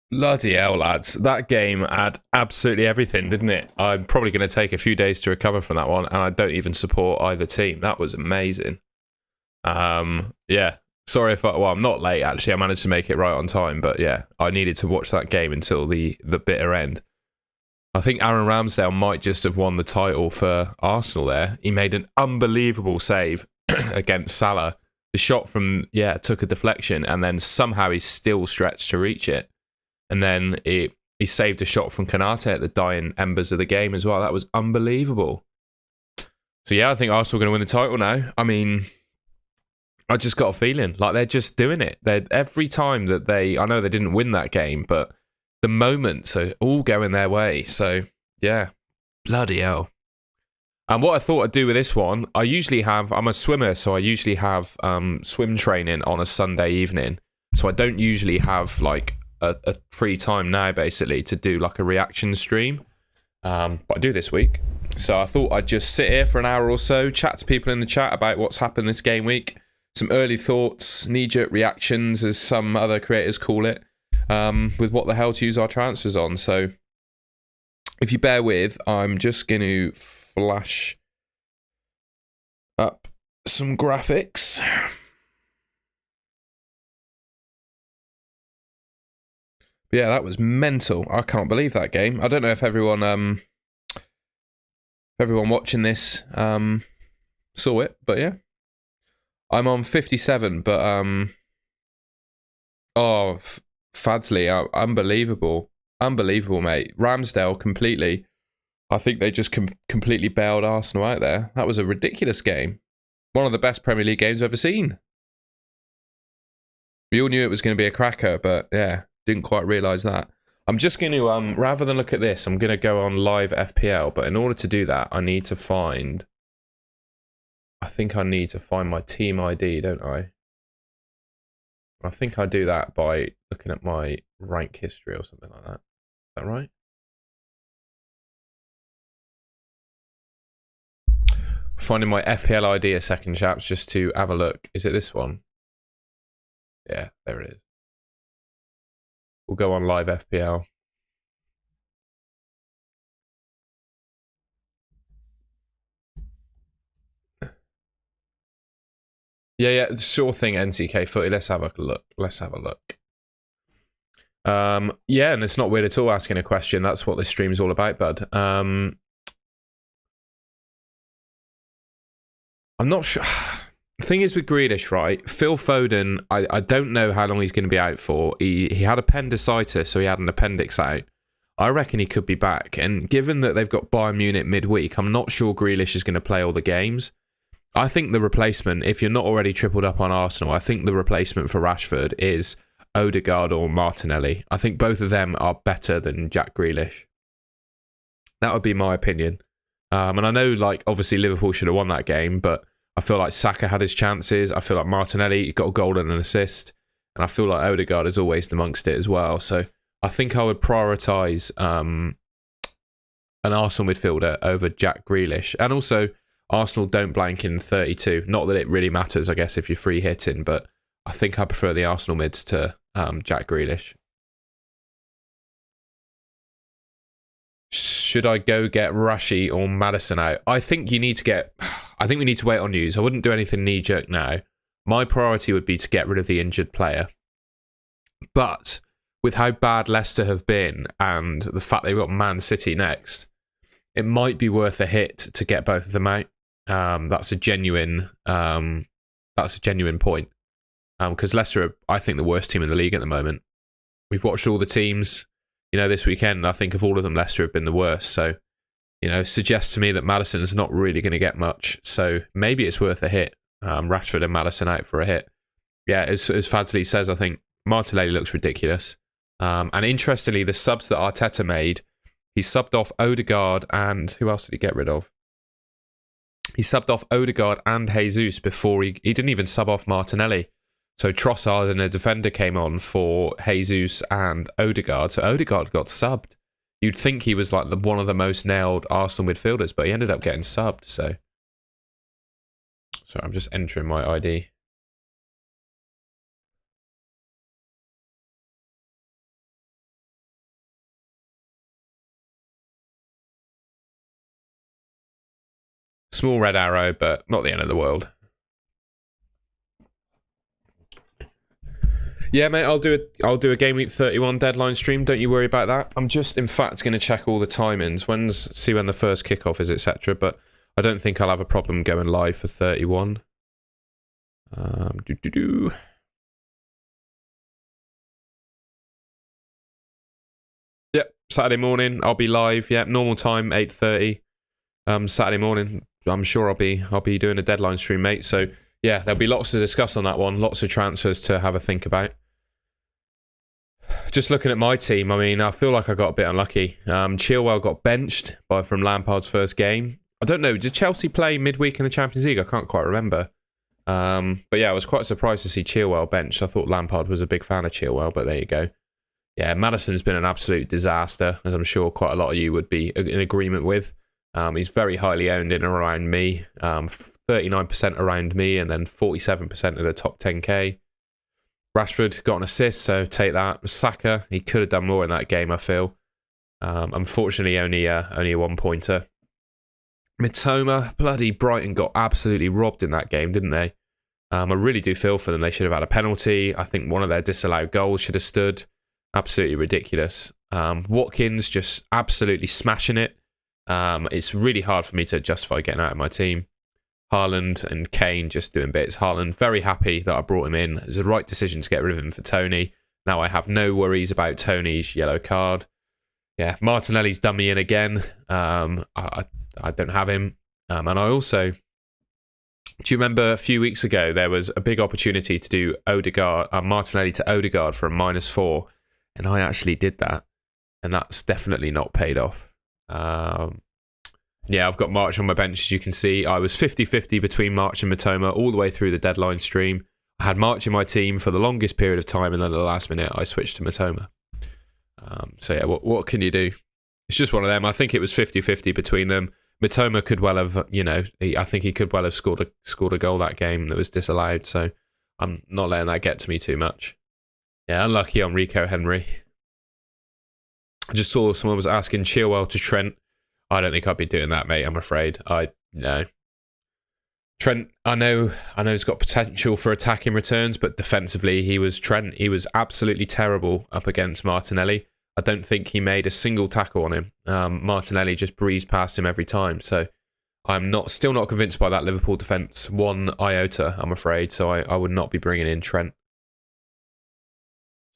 Bloody hell, lads. That game had absolutely everything, didn't it? I'm probably going to take a few days to recover from that one, and I don't even support either team. That was amazing. Yeah. Sorry if well, I'm not late, actually. I managed to make it right on time, but yeah, I needed to watch that game until the bitter end. I think Aaron Ramsdale might just have won the title for Arsenal there. He made an unbelievable save against Salah. The shot from, took a deflection, and then somehow he still stretched to reach it. And then he saved a shot from Konate at the dying embers of the game as well. That was unbelievable. So yeah, I think Arsenal are going to win the title now. I mean, I just got a feeling like they're just doing it. Every time that I know they didn't win that game, but the moments are all going their way. So yeah, bloody hell. And what I thought I'd do with this one, I'm a swimmer, so I usually have swim training on a Sunday evening. So I don't usually have like a free time now, basically, to do like a reaction stream. But I do this week. So I thought I'd just sit here for an hour or so, chat to people in the chat about what's happened this game week. Some early thoughts, knee-jerk reactions, as some other creators call it, with what the hell to use our transfers on. So if you bear with, I'm just going to flash up some graphics. But yeah, that was mental. I can't believe that game. I don't know if everyone watching this saw it, but yeah. I'm on 57, but Fadsley, unbelievable. Unbelievable, mate. Ramsdale, completely. I think they just completely bailed Arsenal out there. That was a ridiculous game. One of the best Premier League games I've ever seen. We all knew it was going to be a cracker, but yeah, didn't quite realise that. I'm just going to, rather than look at this, I'm going to go on live FPL, but in order to do that, I think I need to find my team ID, don't I? I think I do that by looking at my rank history or something like that. Is that right? Finding my FPL ID a second, chaps, just to have a look. Is it this one? Yeah, there it is. We'll go on live FPL. Yeah, sure thing, NCK Footy. Let's have a look. Yeah, and it's not weird at all asking a question. That's what this stream is all about, bud. I'm not sure. The thing is with Grealish, right? Phil Foden, I don't know how long he's going to be out for. He had appendicitis, so he had an appendix out. I reckon he could be back. And given that they've got Bayern Munich midweek, I'm not sure Grealish is going to play all the games. I think the replacement, if you're not already tripled up on Arsenal, I think the replacement for Rashford is Odegaard or Martinelli. I think both of them are better than Jack Grealish. That would be my opinion. And I know, like, obviously Liverpool should have won that game, but I feel like Saka had his chances. I feel like Martinelli got a goal and an assist. And I feel like Odegaard is always amongst it as well. So I think I would prioritise an Arsenal midfielder over Jack Grealish. And also, Arsenal don't blank in 32. Not that it really matters, I guess, if you're free hitting, but I think I prefer the Arsenal mids to Jack Grealish. Should I go get Rashi or Maddison out? I think we need to wait on news. I wouldn't do anything knee-jerk now. My priority would be to get rid of the injured player. But with how bad Leicester have been and the fact they've got Man City next, it might be worth a hit to get both of them out. That's a genuine point. Because Leicester are, I think, the worst team in the league at the moment. We've watched all the teams, this weekend, and I think of all of them, Leicester have been the worst. So, suggests to me that Maddison's not really going to get much. So maybe it's worth a hit. Rashford and Maddison out for a hit. Yeah, as Fadsley says, I think Martinelli looks ridiculous. And interestingly, the subs that Arteta made, he subbed off Odegaard and who else did he get rid of? He subbed off Odegaard and Jesus before he didn't even sub off Martinelli. So Trossard and a defender came on for Jesus and Odegaard. So Odegaard got subbed. You'd think he was like one of the most nailed Arsenal midfielders, but he ended up getting subbed. So I'm just entering my ID. Small red arrow, but not the end of the world. Yeah, mate, I'll do a Game Week 31 deadline stream. Don't you worry about that. I'm just, in fact, going to check all the timings, see when the first kickoff is, etc. But I don't think I'll have a problem going live for 31. Yep, Saturday morning I'll be live. Yeah, normal time 8:30. Saturday morning. I'm sure I'll be doing a deadline stream, mate. So yeah, there'll be lots to discuss on that one. Lots of transfers to have a think about. Just looking at my team, I mean, I feel like I got a bit unlucky. Chilwell got benched from Lampard's first game. I don't know, did Chelsea play midweek in the Champions League? I can't quite remember. But yeah, I was quite surprised to see Chilwell benched. I thought Lampard was a big fan of Chilwell, but there you go. Yeah, Maddison's been an absolute disaster, as I'm sure quite a lot of you would be in agreement with. He's very highly owned in and around me. 39% around me, and then 47% of the top 10k. Rashford got an assist, so take that. Saka, he could have done more in that game, I feel. Unfortunately, only a 1-pointer. Mitoma, bloody Brighton got absolutely robbed in that game, didn't they? I really do feel for them. They should have had a penalty. I think one of their disallowed goals should have stood. Absolutely ridiculous. Watkins just absolutely smashing it. It's really hard for me to justify getting out of my team. Haaland and Kane just doing bits. Haaland, very happy that I brought him in. It was the right decision to get rid of him for Tony. Now I have no worries about Tony's yellow card. Yeah, Martinelli's done me in again. I don't have him. And I also... Do you remember a few weeks ago there was a big opportunity to do Odegaard, Martinelli to Odegaard for a -4, and I actually did that, and that's definitely not paid off. Yeah, I've got March on my bench, as you can see. I was 50-50 between March and Mitoma all the way through the deadline stream. I had March in my team for the longest period of time, and then at the last minute I switched to Mitoma. So yeah, what can you do? It's just one of them. I think it was 50-50 between them. Mitoma could well have, I think he could well have scored a goal that game that was disallowed, so I'm not letting that get to me too much. Yeah, unlucky on Rico Henry. I just saw someone was asking Chilwell to Trent. I don't think I'd be doing that, mate, I'm afraid. No. Trent, I know he's got potential for attacking returns, but defensively he was absolutely terrible up against Martinelli. I don't think he made a single tackle on him. Martinelli just breezed past him every time. So I'm still not convinced by that Liverpool defence one iota, I'm afraid. So I would not be bringing in Trent.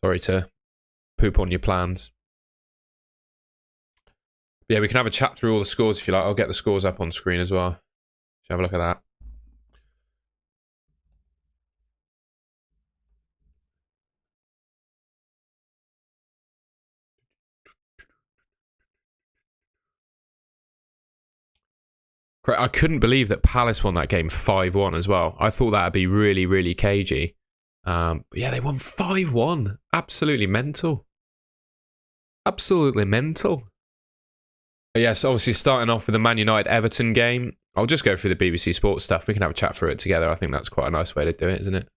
Sorry to poop on your plans. Yeah, we can have a chat through all the scores if you like. I'll get the scores up on screen as well. Have a look at that. I couldn't believe that Palace won that game 5-1 as well. I thought that would be really, really cagey. But yeah, they won 5-1. Absolutely mental. Absolutely mental. But yes, obviously starting off with the Man United-Everton game. I'll just go through the BBC Sports stuff. We can have a chat through it together. I think that's quite a nice way to do it, isn't it?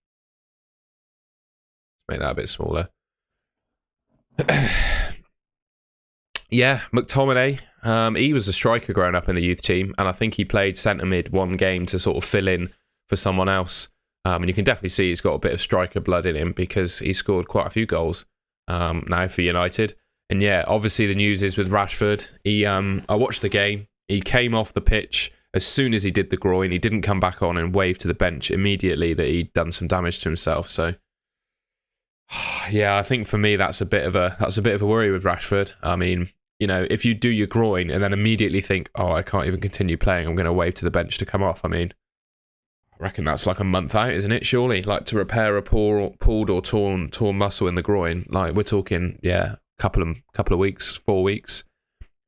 Let's make that a bit smaller. Yeah, McTominay. He was a striker growing up in the youth team, and I think he played centre mid one game to sort of fill in for someone else. And you can definitely see he's got a bit of striker blood in him because he scored quite a few goals now for United. And yeah, obviously the news is with Rashford. I watched the game. He came off the pitch as soon as he did the groin. He didn't come back on and wave to the bench immediately that he'd done some damage to himself. So yeah, I think for me that's a bit of a worry with Rashford. I mean, if you do your groin and then immediately think, oh, I can't even continue playing, I'm going to wave to the bench to come off. I mean, I reckon that's like a month out, isn't it? Surely, like to repair a pulled or torn muscle in the groin. Like we're talking, yeah, couple of weeks, 4 weeks,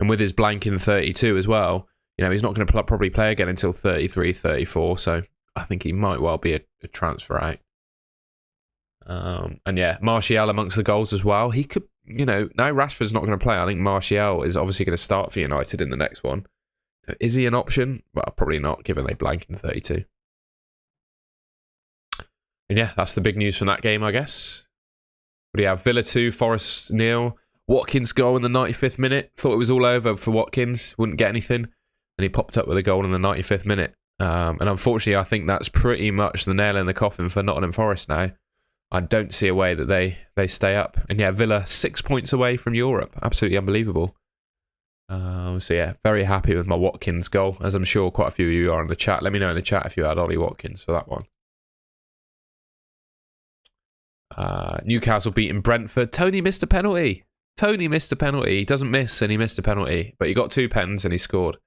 and with his blank in 32 as well. He's not going to probably play again until 33, 34. So I think he might well be a transfer out. And yeah, Martial amongst the goals as well. He could, now Rashford's not going to play. I think Martial is obviously going to start for United in the next one. Is he an option? Well, probably not, given they blank in 32. And yeah, that's the big news from that game, I guess. What do you have? Villa 2, Forest 0. Watkins goal in the 95th minute. Thought it was all over for Watkins. Wouldn't get anything. and he popped up with a goal in the 95th minute. And unfortunately, I think that's pretty much the nail in the coffin for Nottingham Forest now. I don't see a way that they stay up. And yeah, Villa 6 points away from Europe. Absolutely unbelievable. So yeah, very happy with my Watkins goal, as I'm sure quite a few of you are in the chat. Let me know in the chat if you had Ollie Watkins for that one. Newcastle beating Brentford. Tony missed a penalty. He doesn't miss, and he missed a penalty. But he got 2 pens, and he scored.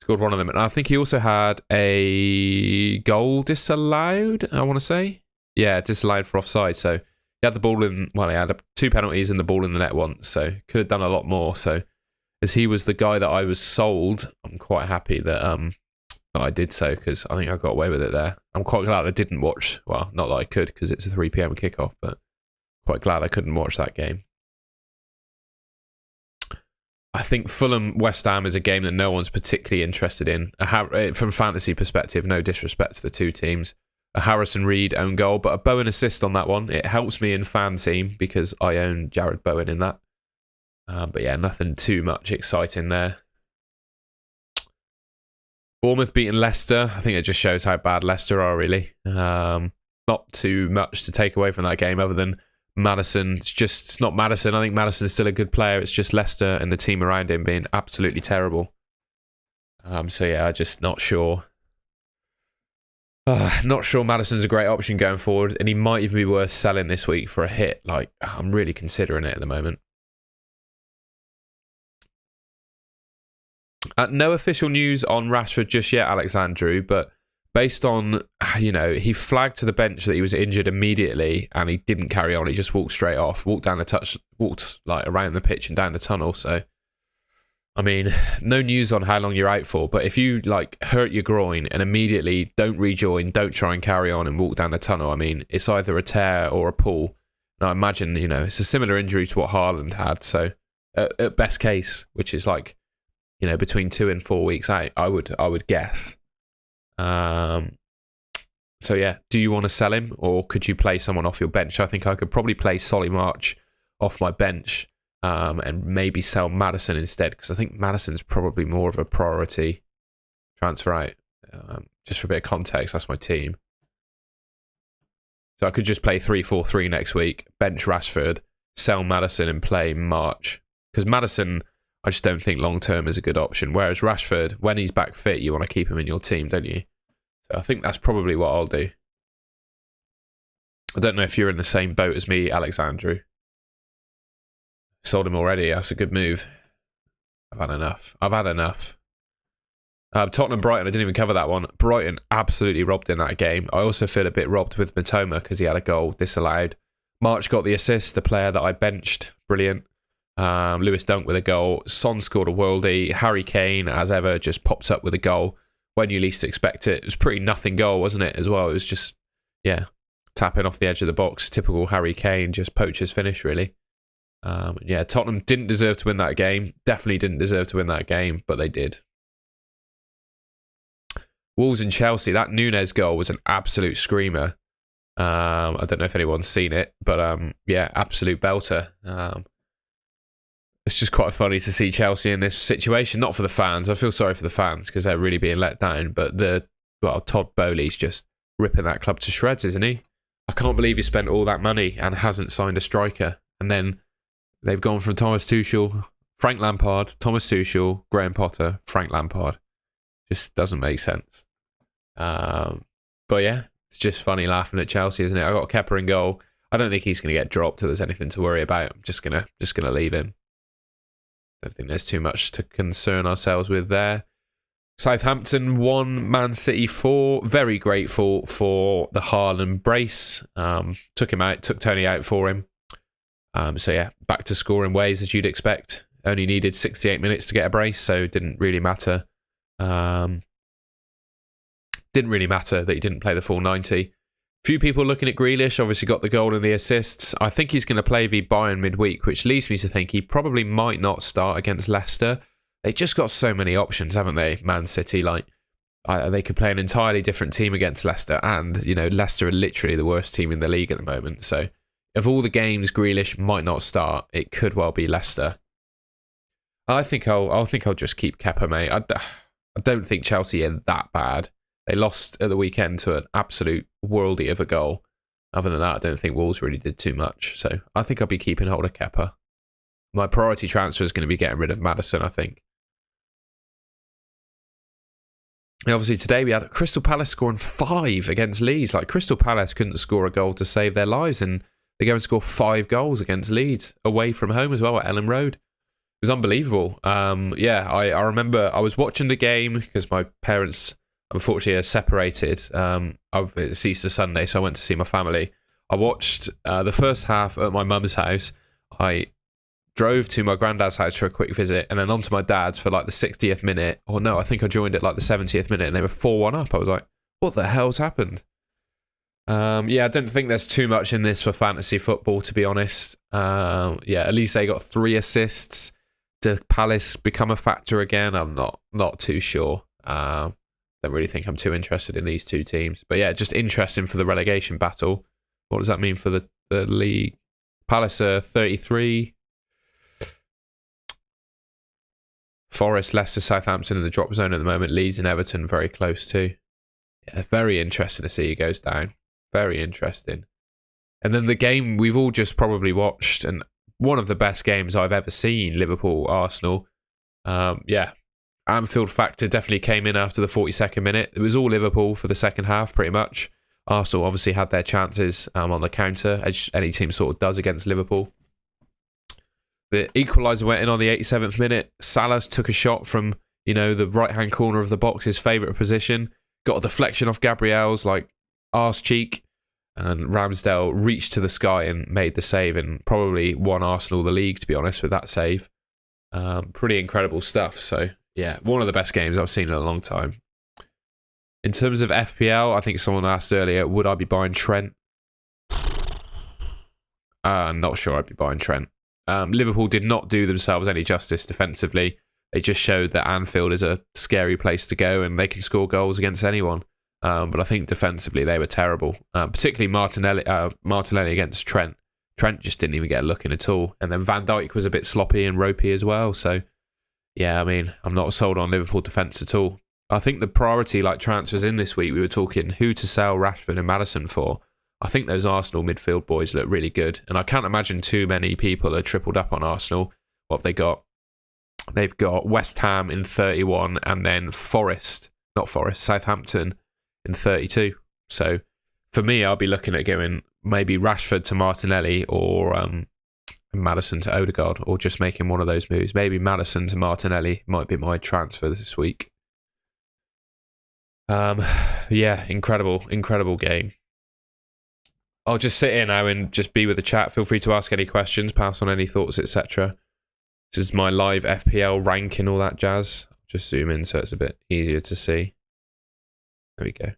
Scored one of them. And I think he also had a goal disallowed, I want to say. Yeah, disallowed for offside. So he had the ball in... Well, he had 2 penalties and the ball in the net once. So could have done a lot more. So as he was the guy that I was sold, I'm quite happy that I did so, because I think I got away with it there. I'm quite glad I didn't watch. Well, not that I could, because it's a 3 p.m. kickoff, but quite glad I couldn't watch that game. I think Fulham-West Ham is a game that no one's particularly interested in. From fantasy perspective, no disrespect to the two teams. A Harrison Reed own goal, but a Bowen assist on that one. It helps me in fan team because I own Jared Bowen in that. But yeah, nothing too much exciting there. Bournemouth beating Leicester. I think it just shows how bad Leicester are, really. Not too much to take away from that game other than Maddison. It's not Maddison. I think Maddison is still a good player. It's just Leicester and the team around him being absolutely terrible. So yeah, just not sure. Not sure Maddison's a great option going forward, and he might even be worth selling this week for a hit. Like, I'm really considering it at the moment. No official news on Rashford just yet, Alexandru, but based on, he flagged to the bench that he was injured immediately and he didn't carry on. He just walked straight off, walked like around the pitch and down the tunnel. So, I mean, no news on how long you're out for, but if you hurt your groin and immediately don't rejoin, don't try and carry on and walk down the tunnel, I mean, it's either a tear or a pull. And I imagine, it's a similar injury to what Haaland had. So, at best case, which is between 2 and 4 weeks out, I would guess. So yeah, do you want to sell him, or could you play someone off your bench? I think I could probably play Solly March off my bench, and maybe sell Maddison instead, because I think Maddison's probably more of a priority transfer out. Just for a bit of context, that's my team. So I could just play 3-4-3 next week, bench Rashford, sell Maddison and play March, because Maddison, I just don't think long-term is a good option. Whereas Rashford, when he's back fit, you want to keep him in your team, don't you? So I think that's probably what I'll do. I don't know if you're in the same boat as me, Alexandru. Sold him already. That's a good move. I've had enough. Tottenham-Brighton, I didn't even cover that one. Brighton absolutely robbed in that game. I also feel a bit robbed with Matoma because he had a goal disallowed. March got the assist, the player that I benched. Brilliant. Lewis Dunk with a goal. Son scored a worldie. Harry Kane, as ever, just pops up with a goal when you least expect it. It was pretty nothing goal, wasn't it, as well? It was just, tapping off the edge of the box. Typical Harry Kane, just poacher's finish, really. Tottenham didn't deserve to win that game. Definitely didn't deserve to win that game, but they did. Wolves and Chelsea, that Núñez goal was an absolute screamer. I don't know if anyone's seen it, but absolute belter. It's just quite funny to see Chelsea in this situation. Not for the fans. I feel sorry for the fans because they're really being let down. But Todd Bowley's just ripping that club to shreds, isn't he? I can't believe he spent all that money and hasn't signed a striker. And then they've gone from Thomas Tuchel, Frank Lampard, Thomas Tuchel, Graham Potter, Frank Lampard. Just doesn't make sense. But yeah, it's just funny laughing at Chelsea, isn't it? I got Kepa in goal. I don't think he's going to get dropped till there's anything to worry about. I'm just gonna leave him. Don't think there's too much to concern ourselves with there. Southampton 1, Man City 4. Very grateful for the Haaland brace. Took Tony out for him. Back to scoring ways as you'd expect. Only needed 68 minutes to get a brace, so it didn't really matter. Didn't really matter that he didn't play the full 90. Few people looking at Grealish, obviously got the goal and the assists. I think he's going to play v Bayern midweek, which leads me to think he probably might not start against Leicester. They've just got so many options, haven't they, Man City? They could play an entirely different team against Leicester, and, Leicester are literally the worst team in the league at the moment. So, of all the games Grealish might not start, it could well be Leicester. I think I'll just keep Kepa, mate. I don't think Chelsea are that bad. They lost at the weekend to an absolute worldie of a goal. Other than that, I don't think Wolves really did too much. So I think I'll be keeping hold of Kepa. My priority transfer is going to be getting rid of Maddison, I think. And obviously today we had Crystal Palace scoring 5 against Leeds. Like, Crystal Palace couldn't score a goal to save their lives, and they go and score 5 goals against Leeds away from home as well at Ellen Road. It was unbelievable. I remember I was watching the game because my parents unfortunately are separated. It's Easter Sunday, so I went to see my family. I watched the first half at my mum's house. I drove to my granddad's house for a quick visit, and then on to my dad's for like the 60th minute. Or no, I think I joined at like the 70th minute, and they were 4-1 up. I was like, what the hell's happened? I don't think there's too much in this for fantasy football, to be honest. At least they got 3 assists. Did Palace become a factor again? I'm not too sure. Don't really think I'm too interested in these two teams. But yeah, just interesting for the relegation battle. What does that mean for the league? Palace are 33. Forest, Leicester, Southampton in the drop zone at the moment. Leeds and Everton very close too. Yeah, very interesting to see who goes down. Very interesting. And then the game we've all just probably watched, and one of the best games I've ever seen, Liverpool-Arsenal. Anfield factor definitely came in after the 42nd minute. It was all Liverpool for the second half, pretty much. Arsenal obviously had their chances on the counter, as any team sort of does against Liverpool. The equaliser went in on the 87th minute. Salah took a shot from, the right-hand corner of the box, his favourite position. Got a deflection off Gabriel's, arse cheek. And Ramsdale reached to the sky and made the save, and probably won Arsenal the league, to be honest, with that save. Pretty incredible stuff. So, yeah, one of the best games I've seen in a long time. In terms of FPL, I think someone asked earlier, would I be buying Trent? I'm not sure I'd be buying Trent. Liverpool did not do themselves any justice defensively. They just showed that Anfield is a scary place to go and they can score goals against anyone. But I think defensively they were terrible, particularly Martinelli against Trent. Trent just didn't even get a look in at all. And then Van Dijk was a bit sloppy and ropey as well. So, yeah, I mean, I'm not sold on Liverpool defence at all. I think the priority, transfers in this week, we were talking who to sell Rashford and Maddison for. I think those Arsenal midfield boys look really good. And I can't imagine too many people are tripled up on Arsenal. What have they got? They've got West Ham in 31 and then Southampton in 32. So for me, I'll be looking at going maybe Rashford to Martinelli or Maddison to Odegaard, or just making one of those moves. Maybe Maddison to Martinelli might be my transfer this week. Incredible game. I'll just sit here now and just be with the chat. Feel free to ask any questions, pass on any thoughts, etc. This is my live FPL rank and all that jazz. Just zoom in so it's a bit easier to see. There we go.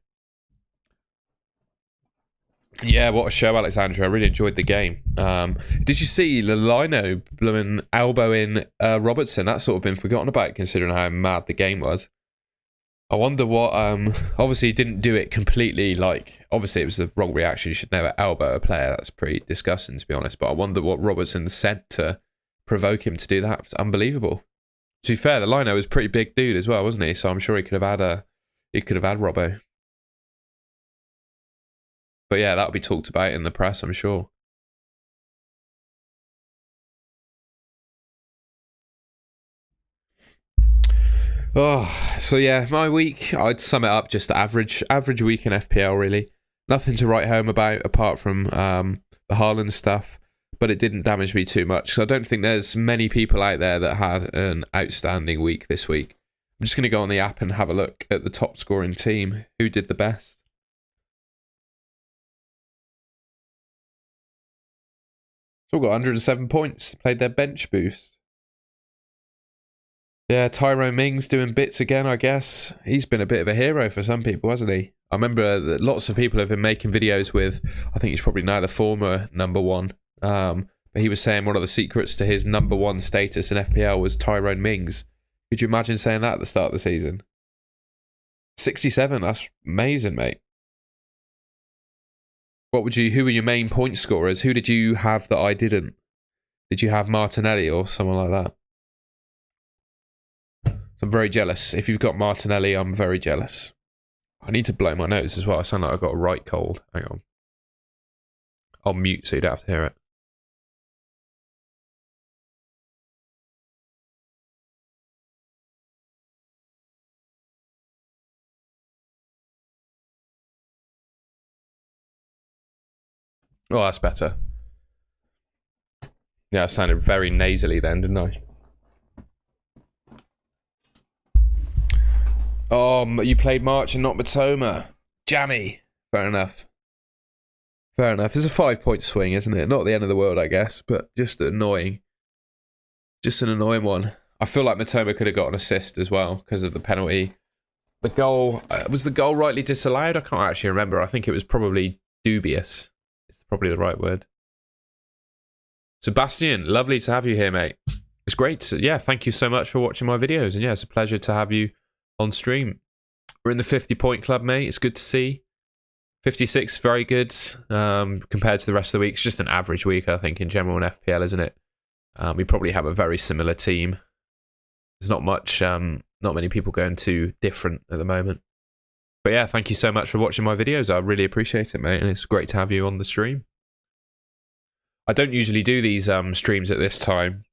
Yeah, what a show, Alexandra. I really enjoyed the game. Did you see Lino blooming elbowing Robertson? That's sort of been forgotten about considering how mad the game was. I wonder what, obviously he didn't do it completely, obviously it was the wrong reaction. You should never elbow a player. That's pretty disgusting, to be honest. But I wonder what Robertson said to provoke him to do that. It's unbelievable. To be fair, the Lino was a pretty big dude as well, wasn't he? So I'm sure he could have had Robbo. But yeah, that'll be talked about in the press, I'm sure. So yeah, my week, I'd sum it up just average week in FPL, really. Nothing to write home about apart from the Haaland stuff, but it didn't damage me too much. So I don't think there's many people out there that had an outstanding week this week. I'm just going to go on the app and have a look at the top scoring team. Who did the best? It's all got 107 points. Played their bench boost. Yeah, Tyrone Mings doing bits again, I guess. He's been a bit of a hero for some people, hasn't he? I remember that lots of people have been making videos with, I think he's probably now the former number one. But he was saying one of the secrets to his number one status in FPL was Tyrone Mings. Could you imagine saying that at the start of the season? 67, that's amazing, mate. Who were your main point scorers? Who did you have that I didn't? Did you have Martinelli or someone like that? I'm very jealous. If you've got Martinelli, I'm very jealous. I need to blow my nose as well. I sound like I've got a right cold. Hang on. I'll mute so you don't have to hear it. Oh, that's better. Yeah, I sounded very nasally then, didn't I? Oh, you played March and not Matoma. Jammy. Fair enough. Fair enough. It's a 5-point swing, isn't it? Not the end of the world, I guess, but just annoying. Just an annoying one. I feel like Matoma could have got an assist as well because of the penalty. The goal, was the goal rightly disallowed? I can't actually remember. I think it was probably dubious. It's probably the right word. Sebastian, lovely to have you here, mate. It's great. Thank you so much for watching my videos. And yeah, it's a pleasure to have you on stream. We're in the 50-point club, mate. It's good to see. 56, very good compared to the rest of the week. It's just an average week, I think, in general in FPL, isn't it? We probably have a very similar team. There's not much, not many people going too different at the moment. But yeah, thank you so much for watching my videos. I really appreciate it, mate. And it's great to have you on the stream. I don't usually do these streams at this time.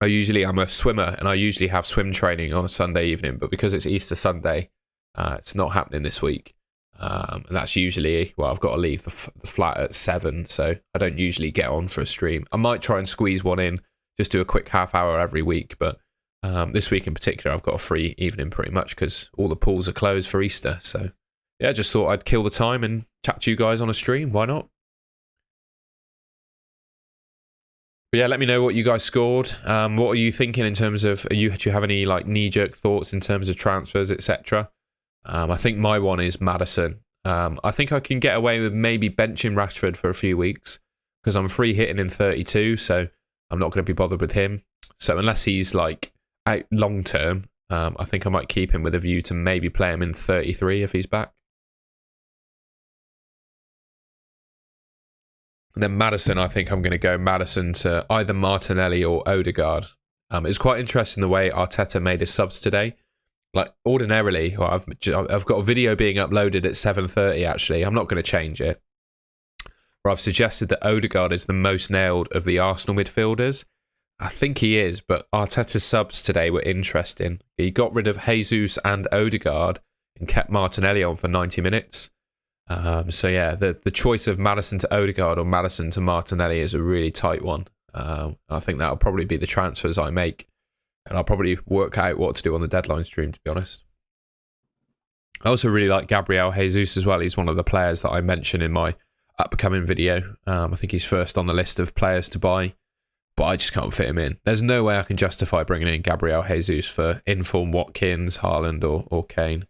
I'm a swimmer and I usually have swim training on a Sunday evening, but because it's Easter Sunday, it's not happening this week. And that's usually, well, I've got to leave the flat at 7, so I don't usually get on for a stream. I might try and squeeze one in, just do a quick half hour every week, but this week in particular, I've got a free evening pretty much because all the pools are closed for Easter. So yeah, just thought I'd kill the time and chat to you guys on a stream. Why not? But yeah, let me know what you guys scored. What are you thinking in terms of, do you have any like knee-jerk thoughts in terms of transfers, etc.? I think my one is Maddison. I think I can get away with maybe benching Rashford for a few weeks because I'm free hitting in 32, so I'm not going to be bothered with him. So unless he's like out long term, I think I might keep him with a view to maybe play him in 33 if he's back. And then Maddison, I think I'm going to go Maddison to either Martinelli or Odegaard. It's quite interesting the way Arteta made his subs today. Like ordinarily, well, I've got a video being uploaded at 7:30 actually. I'm not going to change it. Where I've suggested that Odegaard is the most nailed of the Arsenal midfielders. I think he is, but Arteta's subs today were interesting. He got rid of Jesus and Odegaard and kept Martinelli on for 90 minutes. So yeah, the choice of Maddison to Odegaard or Maddison to Martinelli is a really tight one. I think that'll probably be the transfers I make. And I'll probably work out what to do on the deadline stream, to be honest. I also really like Gabriel Jesus as well. He's one of the players that I mentioned in my upcoming video. I think he's first on the list of players to buy, but I just can't fit him in. There's no way I can justify bringing in Gabriel Jesus for inform Watkins, Haaland or Kane.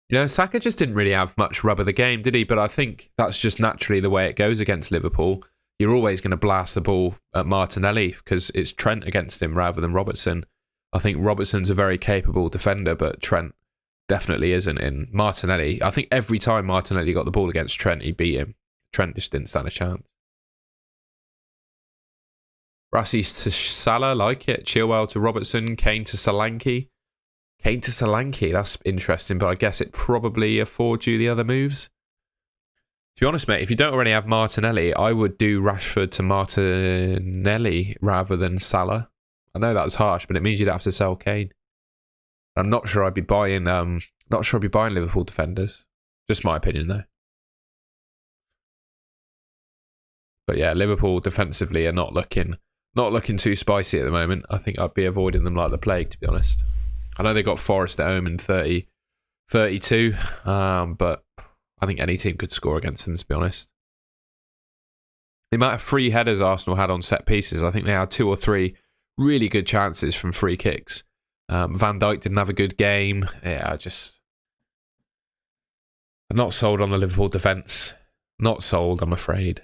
You know, Saka just didn't really have much rub of the game, did he? But I think that's just naturally the way it goes against Liverpool. You're always going to blast the ball at Martinelli because it's Trent against him rather than Robertson. I think Robertson's a very capable defender, but Trent definitely isn't. In Martinelli, I think every time Martinelli got the ball against Trent, he beat him. Trent just didn't stand a chance. Rassi to Salah, like it. Chilwell to Robertson. Kane to Solanke. Kane to Solanke, that's interesting, but I guess it probably affords you the other moves. To be honest, mate, if you don't already have Martinelli, I would do Rashford to Martinelli rather than Salah. I know that's harsh, but it means you'd have to sell Kane. I'm not sure I'd be buying. Liverpool defenders. Just my opinion, though. But yeah, Liverpool defensively are not looking too spicy at the moment. I think I'd be avoiding them like the plague, to be honest. I know they got Forest at home in 32, but I think any team could score against them, to be honest. The amount of free headers Arsenal had on set pieces, I think they had 2 or 3 really good chances from free kicks. Van Dijk didn't have a good game. Yeah, I'm not sold on the Liverpool defence. Not sold, I'm afraid.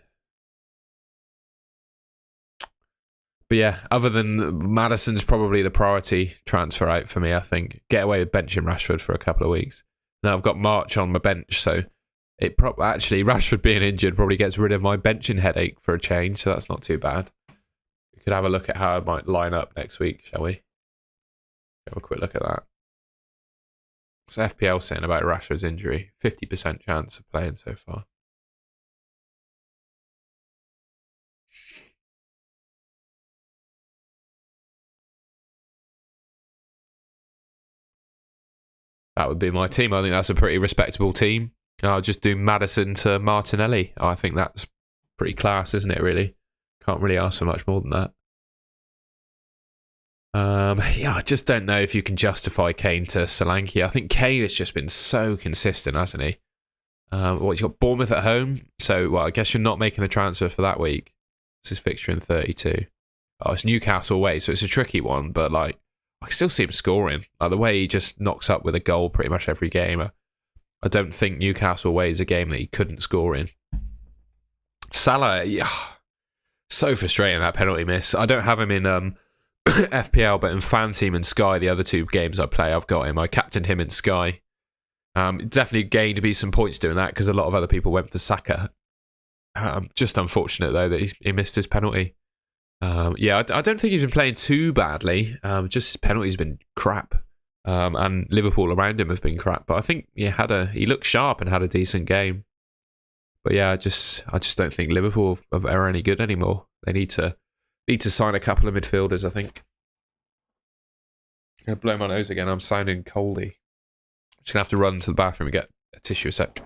But yeah, other than Maddison's probably the priority transfer out for me, I think. Get away with benching Rashford for a couple of weeks. Now I've got March on my bench, so actually Rashford being injured probably gets rid of my benching headache for a change, so that's not too bad. We could have a look at how I might line up next week, shall we? Have a quick look at that. So FPL saying about Rashford's injury, 50% chance of playing so far. That would be my team. I think that's a pretty respectable team. I'll just do Maddison to Martinelli. I think that's pretty class, isn't it, really? Can't really ask for much more than that. Yeah, I just don't know if you can justify Kane to Solanke. I think Kane has just been so consistent, hasn't he? He's got Bournemouth at home, so well, I guess you're not making the transfer for that week. This is fixture in 32. Oh, it's Newcastle away, so it's a tricky one, but like I can still see him scoring. Like the way he just knocks up with a goal pretty much every game. I don't think Newcastle away is a game that he couldn't score in. Salah, yeah, so frustrating that penalty miss. I don't have him in FPL, but in Fan Team and Sky, the other two games I play, I've got him. I captained him in Sky. Definitely gained to be some points doing that because a lot of other people went for Saka. Just unfortunate though that he missed his penalty. Yeah, I don't think he's been playing too badly. Just his penalties have been crap, and Liverpool around him have been crap. But I think he looked sharp and had a decent game. But yeah, I just don't think Liverpool are any good anymore. They need to sign a couple of midfielders, I think. I'm gonna blow my nose again. I'm sounding coldy. Just gonna have to run to the bathroom and get a tissue a sec.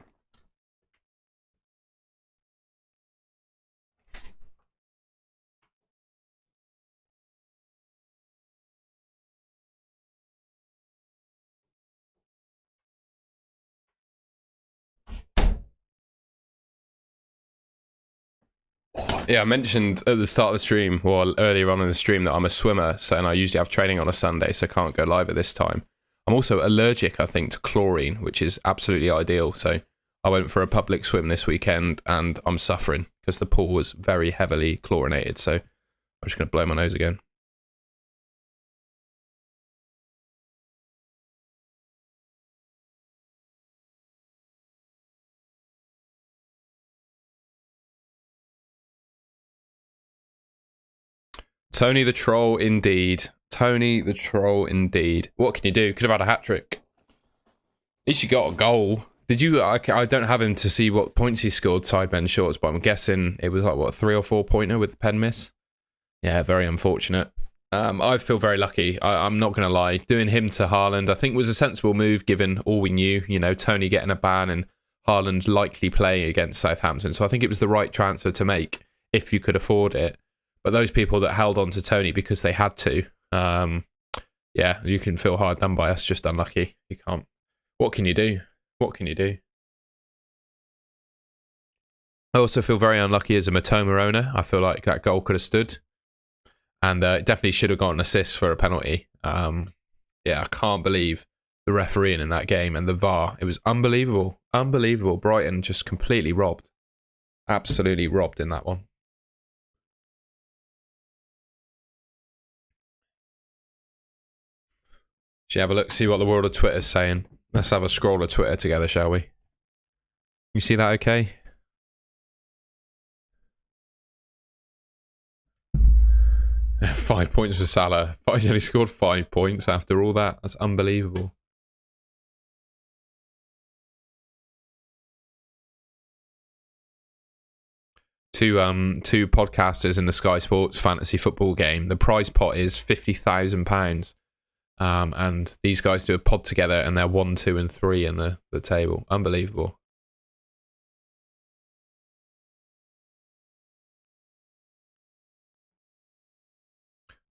Yeah, I mentioned at the start of the stream, or earlier on in the stream, that I'm a swimmer, so and I usually have training on a Sunday, so I can't go live at this time. I'm also allergic, I think, to chlorine, which is absolutely ideal. So I went for a public swim this weekend, and I'm suffering because the pool was very heavily chlorinated. So I'm just going to blow my nose again. Tony the Troll, indeed. Tony the Troll, indeed. What can you do? Could have had a hat-trick. At least you got a goal. Did you... I don't have him to see what points he scored, side Ben Shorts, but I'm guessing it was like, what, 3 or 4 pointer with the pen miss? Yeah, very unfortunate. I feel very lucky. I'm not going to lie. Doing him to Haaland, I think, was a sensible move, given all we knew. You know, Tony getting a ban and Haaland likely playing against Southampton. So I think it was the right transfer to make, if you could afford it. But those people that held on to Tony because they had to, yeah, you can feel hard done by us. Just unlucky. You can't. What can you do? What can you do? I also feel very unlucky as a Matoma owner. I feel like that goal could have stood. And it definitely should have got an assist for a penalty. Yeah, I can't believe the refereeing in that game and the VAR. It was unbelievable. Unbelievable. Brighton just completely robbed. Absolutely robbed in that one. Should you have a look, see what the world of Twitter's saying? Let's have a scroll of Twitter together, shall we? You see that okay? Yeah, 5 points for Salah. He only scored 5 points after all that. That's unbelievable. Two podcasters in the Sky Sports fantasy football game. The prize pot is £50,000. And these guys do a pod together and they're 1, 2 and 3 in the table. Unbelievable.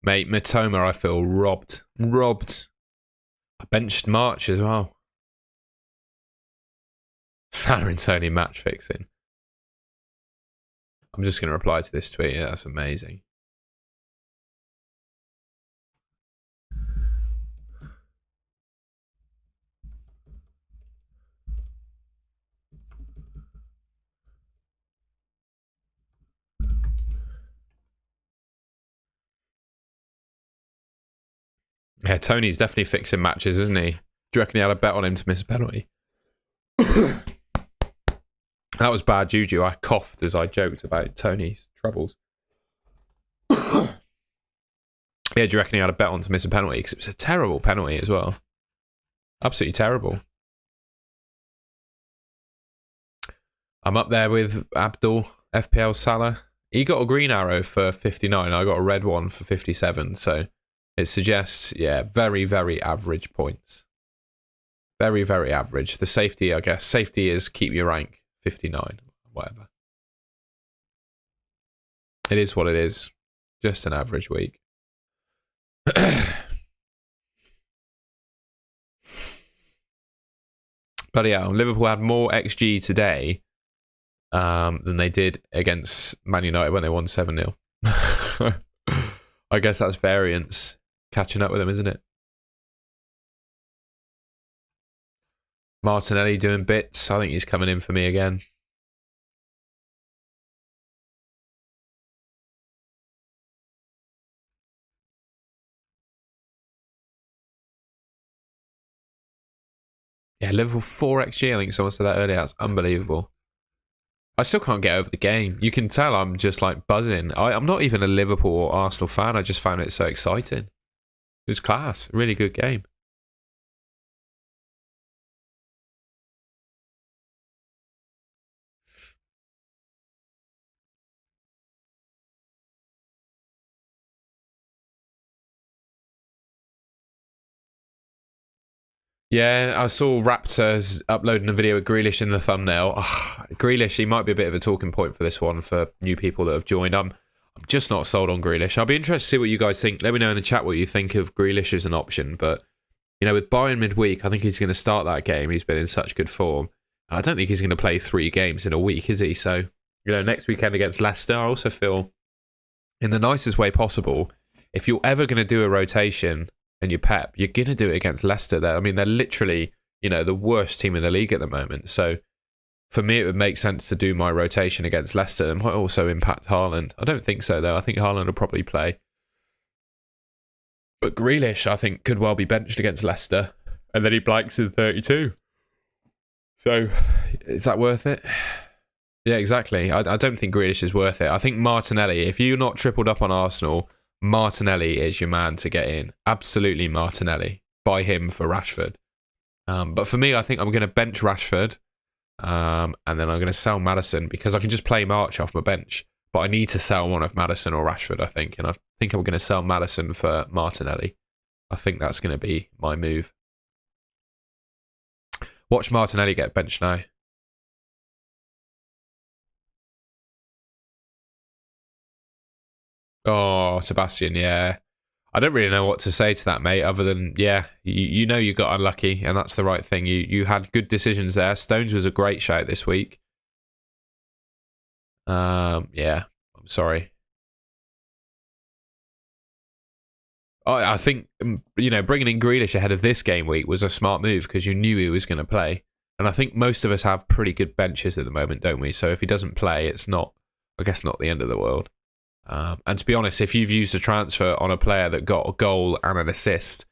Mate, Matoma, I feel robbed. Robbed. I benched March as well. Salah and Tony match fixing. I'm just going to reply to this tweet. Yeah, that's amazing. Yeah, Tony's definitely fixing matches, isn't he? Do you reckon he had a bet on him to miss a penalty? That was bad juju. I coughed as I joked about Tony's troubles. Yeah, do you reckon he had a bet on to miss a penalty? Because it was a terrible penalty as well. Absolutely terrible. I'm up there with Abdul, FPL Salah. He got a green arrow for 59. I got a red one for 57. So it suggests, yeah, very, very average points. Very, very average. The safety, I guess. Safety is keep your rank, 59, whatever. It is what it is. Just an average week. But yeah, Liverpool had more XG today than they did against Man United when they won 7-0. I guess that's variance catching up with them, isn't it? Martinelli doing bits. I think he's coming in for me again. Yeah, Liverpool 4xG. I think someone said that earlier. That's unbelievable. I still can't get over the game. You can tell I'm just like buzzing. I'm not even a Liverpool or Arsenal fan. I just found it so exciting. It was class. Really good game. Yeah, I saw Raptors uploading a video with Grealish in the thumbnail. Grealish, he might be a bit of a talking point for this one for new people that have joined. I'm just not sold on Grealish. I'll be interested to see what you guys think. Let me know in the chat what you think of Grealish as an option. But, you know, with Bayern midweek, I think he's going to start that game. He's been in such good form. And I don't think he's going to play 3 games in a week, is he? So, you know, next weekend against Leicester, I also feel, in the nicest way possible, if you're ever going to do a rotation and you're Pep, you're going to do it against Leicester. I mean, they're literally, you know, the worst team in the league at the moment. So for me, it would make sense to do my rotation against Leicester. It might also impact Haaland. I don't think so, though. I think Haaland will probably play. But Grealish, I think, could well be benched against Leicester. And then he blanks in 32. So is that worth it? Yeah, exactly. I don't think Grealish is worth it. I think Martinelli, if you're not tripled up on Arsenal, Martinelli is your man to get in. Absolutely Martinelli. Buy him for Rashford. But for me, I think I'm going to bench Rashford. And then I'm going to sell Maddison because I can just play March off my bench. But I need to sell one of Maddison or Rashford, I think. And I think I'm going to sell Maddison for Martinelli. I think that's going to be my move. Watch Martinelli get benched now. Oh, Sebastian, yeah. I don't really know what to say to that, mate, other than, yeah, you know you got unlucky, and that's the right thing. You had good decisions there. Stones was a great shout this week. Yeah, I'm sorry. I think, you know, bringing in Grealish ahead of this game week was a smart move because you knew he was going to play. And I think most of us have pretty good benches at the moment, don't we? So if he doesn't play, it's not, I guess, not the end of the world. And to be honest, if you've used a transfer on a player that got a goal and an assist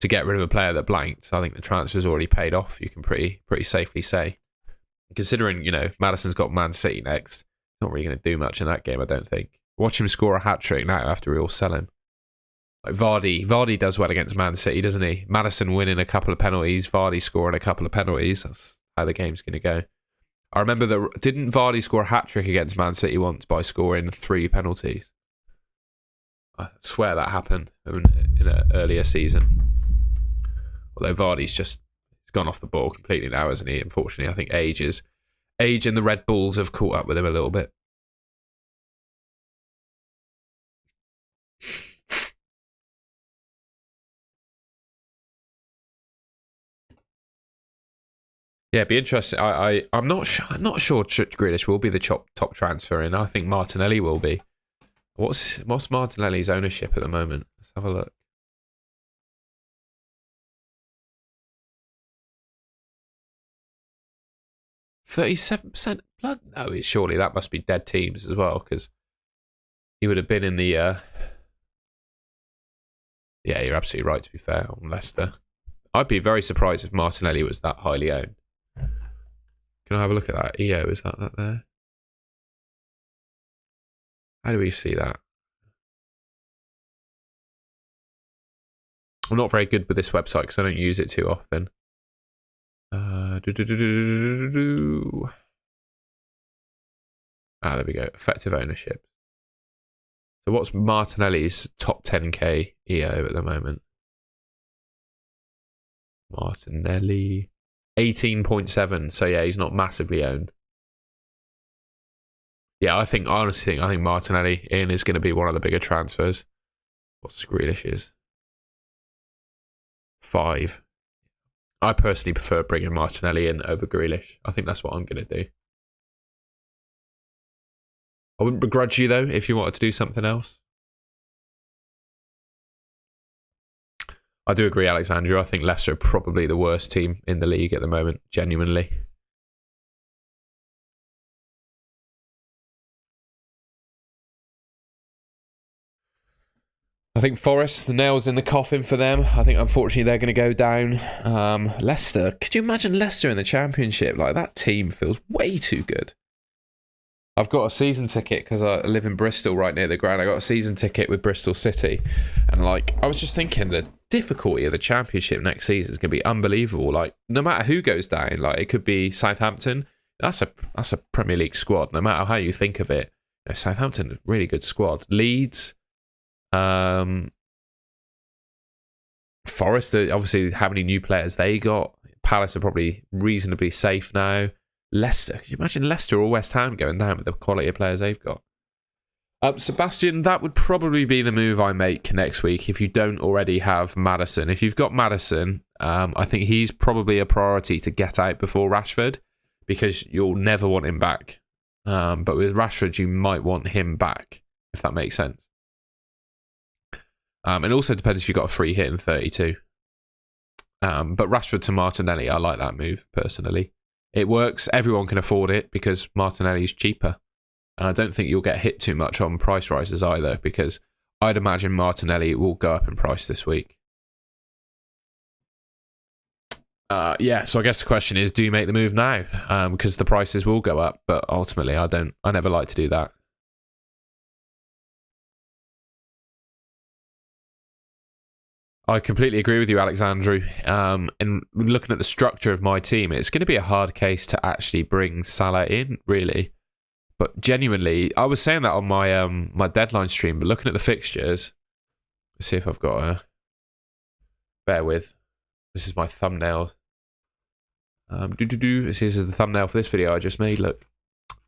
to get rid of a player that blanked, I think the transfer's already paid off, you can pretty safely say. Considering, you know, Maddison's got Man City next, not really going to do much in that game, I don't think. Watch him score a hat-trick now after we all sell him. Like Vardy does well against Man City, doesn't he? Maddison winning a couple of penalties, Vardy scoring a couple of penalties. That's how the game's going to go. I remember that, didn't Vardy score a hat-trick against Man City once by scoring 3 penalties? I swear that happened in an earlier season. Although Vardy's just gone off the ball completely now, hasn't he? Unfortunately, I think age and the Red Bulls have caught up with him a little bit. Yeah, it'd be interesting. I'm not sure. I'm not sure Grealish will be the top transfer, and I think Martinelli will be. What's Martinelli's ownership at the moment? Let's have a look. 37%. Blood. No, surely that must be dead teams as well, because he would have been in the. Yeah, you're absolutely right. To be fair, on Leicester, I'd be very surprised if Martinelli was that highly owned. Can I have a look at that? EO, is that there? How do we see that? I'm not very good with this website because I don't use it too often. There we go. Effective ownership. So what's Martinelli's top 10k EO at the moment? Martinelli, 18.7. So yeah, he's not massively owned. Yeah, I think Martinelli in is going to be one of the bigger transfers. What's Grealish's? 5. I personally prefer bringing Martinelli in over Grealish. I think that's what I'm going to do. I wouldn't begrudge you, though, if you wanted to do something else. I do agree, Alexandra. I think Leicester are probably the worst team in the league at the moment, genuinely. I think Forest, the nail's in the coffin for them. I think, unfortunately, they're going to go down. Leicester, could you imagine Leicester in the Championship? Like, that team feels way too good. I've got a season ticket because I live in Bristol, right near the ground. I got a season ticket with Bristol City. And, like, I was just thinking the difficulty of the Championship next season is going to be unbelievable. Like, no matter who goes down, like, it could be Southampton. That's a Premier League squad, no matter how you think of it. You know, Southampton, really good squad. Leeds, Forest, obviously, how many new players they got. Palace are probably reasonably safe now. Leicester, could you imagine Leicester or West Ham going down with the quality of players they've got? Sebastian, that would probably be the move I make next week if you don't already have Maddison. If you've got Maddison, I think he's probably a priority to get out before Rashford because you'll never want him back. But with Rashford, you might want him back, if that makes sense. It also depends if you've got a free hit in 32. But Rashford to Martinelli, I like that move, personally. It works. Everyone can afford it because Martinelli's cheaper. And I don't think you'll get hit too much on price rises either because I'd imagine Martinelli will go up in price this week. So I guess the question is, do you make the move now? Because the prices will go up, but ultimately I never like to do that. I completely agree with you, Alexandru. And looking at the structure of my team, it's going to be a hard case to actually bring Salah in, really. But genuinely, I was saying that on my my deadline stream, but looking at the fixtures, let's see if I've got a... Bear with. This is my thumbnail. This is the thumbnail for this video I just made, look.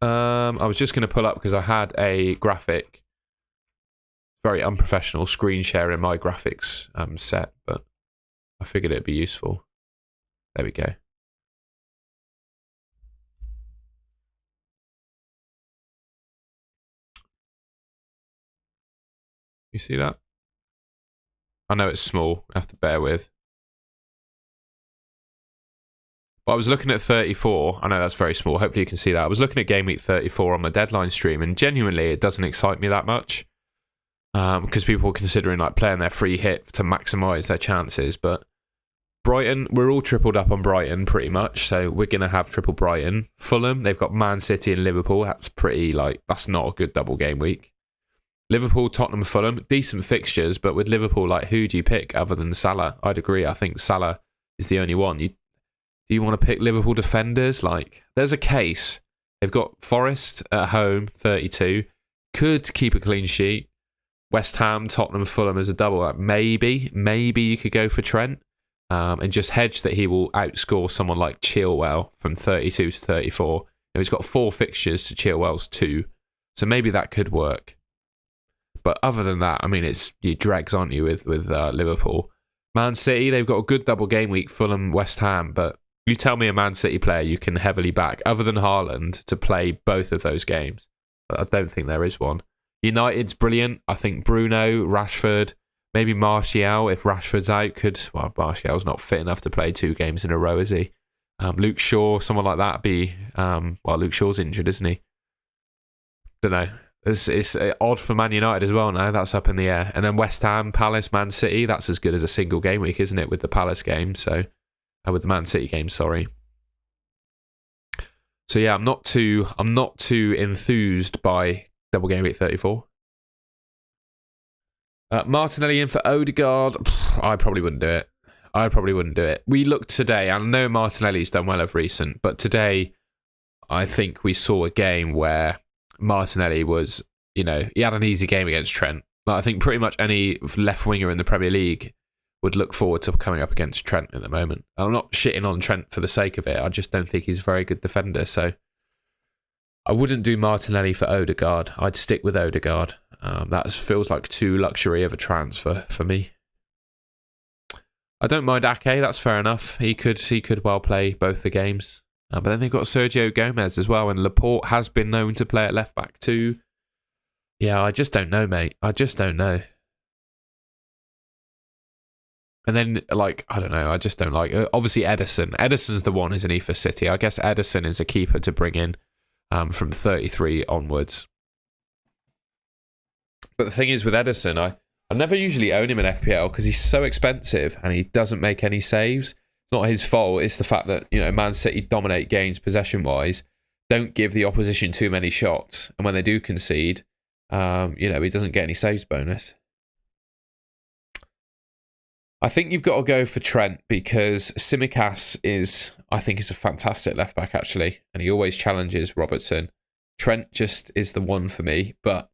I was just going to pull up because I had a graphic... Very unprofessional screen share in my graphics set, but I figured it'd be useful. There we go. You see that? I know it's small, I have to bear with. But I was looking at 34. I know that's very small. Hopefully you can see that. I was looking at Game Week 34 on my deadline stream, and genuinely it doesn't excite me that much. Because people are considering like playing their free hit to maximise their chances. But Brighton, we're all tripled up on Brighton pretty much, so we're going to have triple Brighton. Fulham, they've got Man City and Liverpool. That's pretty, like, that's not a good double game week. Liverpool, Tottenham, Fulham, decent fixtures, but with Liverpool, like, who do you pick other than Salah? I'd agree. I think Salah is the only one. Do you want to pick Liverpool defenders? Like, there's a case. They've got Forest at home, 32. Could keep a clean sheet. West Ham, Tottenham, Fulham as a double. Like maybe you could go for Trent and just hedge that he will outscore someone like Chilwell from 32 to 34. Now, he's got 4 fixtures to Chilwell's 2, so maybe that could work. But other than that, I mean, it's you dregs, aren't you, with Liverpool. Man City, they've got a good double game week, Fulham, West Ham, but you tell me a Man City player you can heavily back, other than Haaland, to play both of those games. I don't think there is one. United's brilliant. I think Bruno, Rashford, maybe Martial, if Rashford's out, could... Well, Martial's not fit enough to play 2 games in a row, is he? Luke Shaw, someone like that, be... well, Luke Shaw's injured, isn't he? Don't know. It's odd for Man United as well now. That's up in the air. And then West Ham, Palace, Man City. That's as good as a single game week, isn't it, with the Palace game? So, with the Man City game, sorry. So yeah, I'm not too enthused by double game week 34. Martinelli in for Odegaard. I probably wouldn't do it. We looked today, and I know Martinelli's done well of recent, but today I think we saw a game where Martinelli was, he had an easy game against Trent. Like, I think pretty much any left winger in the Premier League would look forward to coming up against Trent at the moment. I'm not shitting on Trent for the sake of it. I just don't think he's a very good defender. So I wouldn't do Martinelli for Odegaard. I'd stick with Odegaard. That feels like too luxury of a transfer for me. I don't mind Ake. That's fair enough. He could well play both the games. But then they've got Sergio Gomez as well, and Laporte has been known to play at left back too. Yeah, I just don't know, mate. I just don't know. And then, I don't know. I just don't like... Obviously, Ederson. Ederson's the one, isn't he, for City? I guess Ederson is a keeper to bring in from 33 onwards. But the thing is, with Ederson, I never usually own him in FPL because he's so expensive and he doesn't make any saves. It's not his fault. It's the fact that, Man City dominate games possession-wise, don't give the opposition too many shots. And when they do concede, he doesn't get any saves bonus. I think you've got to go for Trent because Tsimikas is a fantastic left back actually, and he always challenges Robertson. Trent just is the one for me, but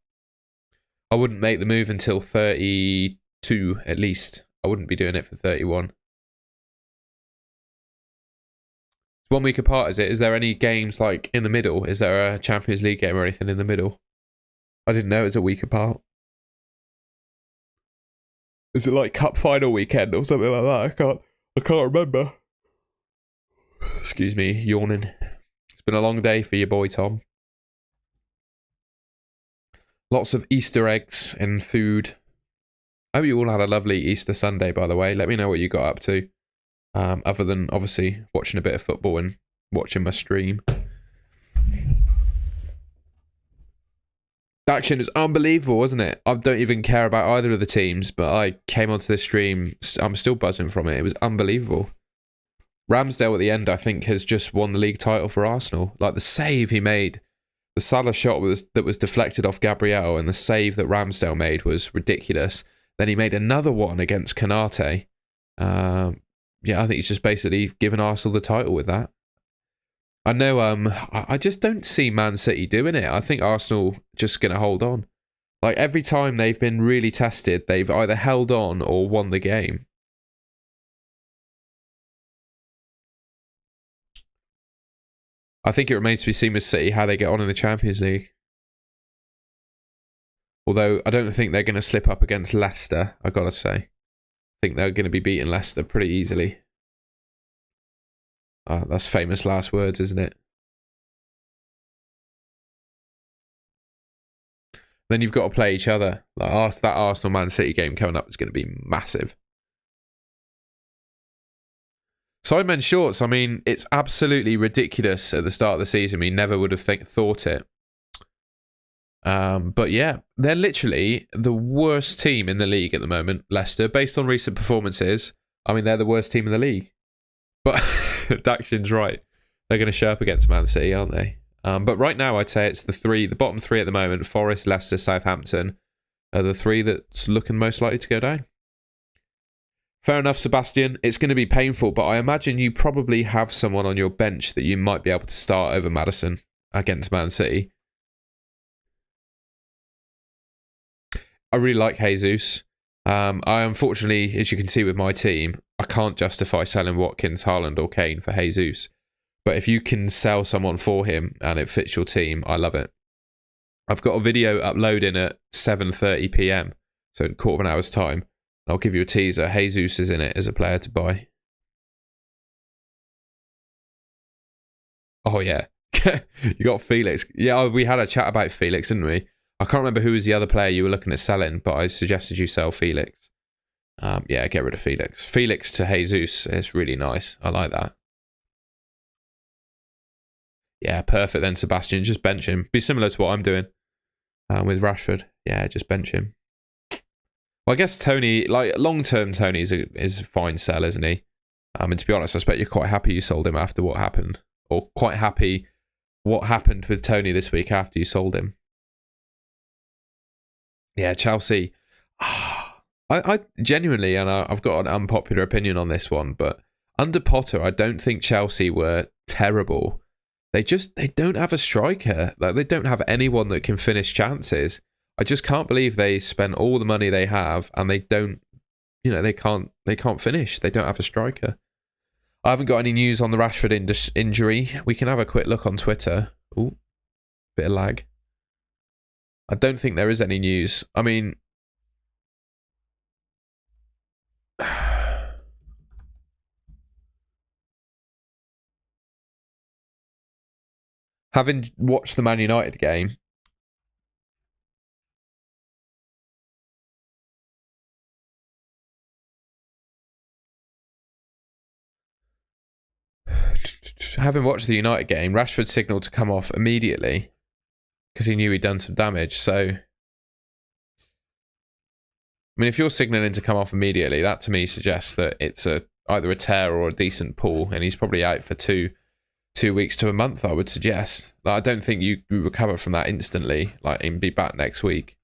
I wouldn't make the move until 32 at least. I wouldn't be doing it for 31. It's 1 week apart, is it? Is there any games in the middle? Is there a Champions League game or anything in the middle? I didn't know it was a week apart. Is it cup final weekend or something like that? I can't remember. Excuse me, yawning. It's been a long day for your boy Tom. Lots of Easter eggs and food. I hope you all had a lovely Easter Sunday, by the way. Let me know what you got up to. Other than, obviously, watching a bit of football and watching my stream. The action is unbelievable, wasn't it? I don't even care about either of the teams, but I came onto this stream. I'm still buzzing from it. It was unbelievable. Ramsdale at the end, I think, has just won the league title for Arsenal. The save he made, the Salah shot that was deflected off Gabriel, and the save that Ramsdale made was ridiculous. Then he made another one against Konate. I think he's just basically given Arsenal the title with that. I know, I just don't see Man City doing it. I think Arsenal just going to hold on. Every time they've been really tested, they've either held on or won the game. I think it remains to be seen with City how they get on in the Champions League. Although, I don't think they're going to slip up against Leicester, I've got to say. I think they're going to be beating Leicester pretty easily. That's famous last words, isn't it? Then you've got to play each other. That Arsenal-Man City game coming up is going to be massive. Sidemen shorts, it's absolutely ridiculous at the start of the season. We never would have thought it. But yeah, they're literally the worst team in the league at the moment, Leicester. Based on recent performances, they're the worst team in the league. But Daxion's right. They're going to show up against Man City, aren't they? But right now, I'd say it's the bottom three at the moment. Forest, Leicester, Southampton are the three that's looking most likely to go down. Fair enough, Sebastian. It's going to be painful, but I imagine you probably have someone on your bench that you might be able to start over Maddison against Man City. I really like Jesus. I unfortunately, as you can see with my team, I can't justify selling Watkins, Haaland or Kane for Jesus. But if you can sell someone for him and it fits your team, I love it. I've got a video uploading at 7:30 PM, so in a quarter of an hour's time. I'll give you a teaser. Jesus is in it as a player to buy. Oh, yeah. You got Felix. Yeah, we had a chat about Felix, didn't we? I can't remember who was the other player you were looking at selling, but I suggested you sell Felix. Yeah, get rid of Felix. Felix to Jesus is really nice. I like that. Yeah, perfect then, Sebastian. Just bench him. Be similar to what I'm doing with Rashford. Yeah, just bench him. Well, I guess Tony, long-term Tony is a fine sell, isn't he? And to be honest, I expect you're quite happy you sold him after what happened. Or quite happy what happened with Tony this week after you sold him. Yeah, Chelsea. I genuinely, and I've got an unpopular opinion on this one, but under Potter, I don't think Chelsea were terrible. They don't have a striker. Like, they don't have anyone that can finish chances. I just can't believe they spent all the money they have and they don't, they can't finish. They don't have a striker. I haven't got any news on the Rashford injury. We can have a quick look on Twitter. Ooh, bit of lag. I don't think there is any news. I mean, having watched the Man United game, Rashford signalled to come off immediately because he knew he'd done some damage. So, I mean, if you're signalling to come off immediately, that to me suggests that it's either a tear or a decent pull, and he's probably out for two weeks to a month, I would suggest. Like, I don't think you recover from that instantly, and be back next week.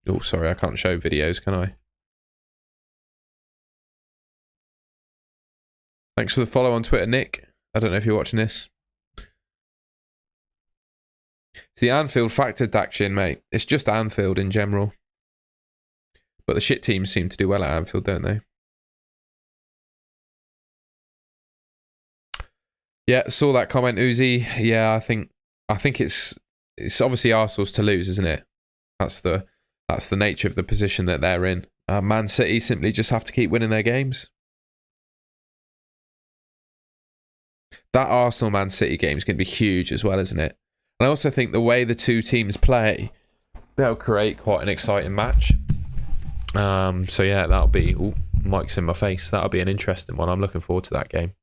Oh, sorry, I can't show videos, can I? Thanks for the follow on Twitter, Nick. I don't know if you're watching this. It's the Anfield factor, Dakshin, mate. It's just Anfield in general. But the shit teams seem to do well at Anfield, don't they? Yeah, saw that comment, Uzi. Yeah, I think it's obviously Arsenal's to lose, isn't it? That's the nature of the position that they're in. Man City simply just have to keep winning their games. That Arsenal Man City game is going to be huge as well, isn't it? And I also think the way the two teams play, they'll create quite an exciting match. So yeah, that'll be... Ooh, mic's in my face. That'll be an interesting one. I'm looking forward to that game.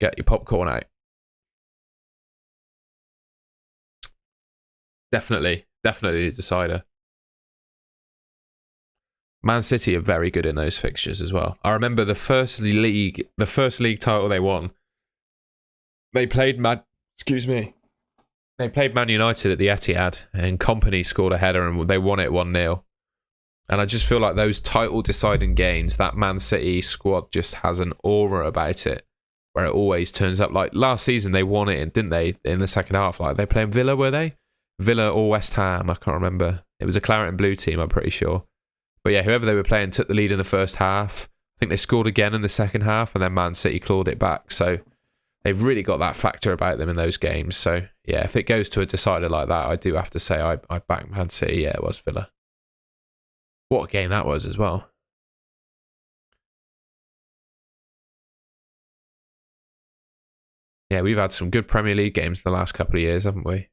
Get your popcorn out. Definitely the decider. Man City are very good in those fixtures as well. I remember the first league title they won. They played Man United at the Etihad, and Kompany scored a header and they won it 1-0. And I just feel like those title deciding games, that Man City squad just has an aura about it, where it always turns up. Like last season, they won it, didn't they, in the second half? Like, they playing Villa, were they? Villa or West Ham, I can't remember. It was a claret and blue team, I'm pretty sure. But yeah, whoever they were playing took the lead in the first half. I think they scored again in the second half, and then Man City clawed it back. So they've really got that factor about them in those games. So yeah, if it goes to a decider like that, I do have to say I back Man City. Yeah, it was Villa. What a game that was as well. Yeah, we've had some good Premier League games in the last couple of years, haven't we?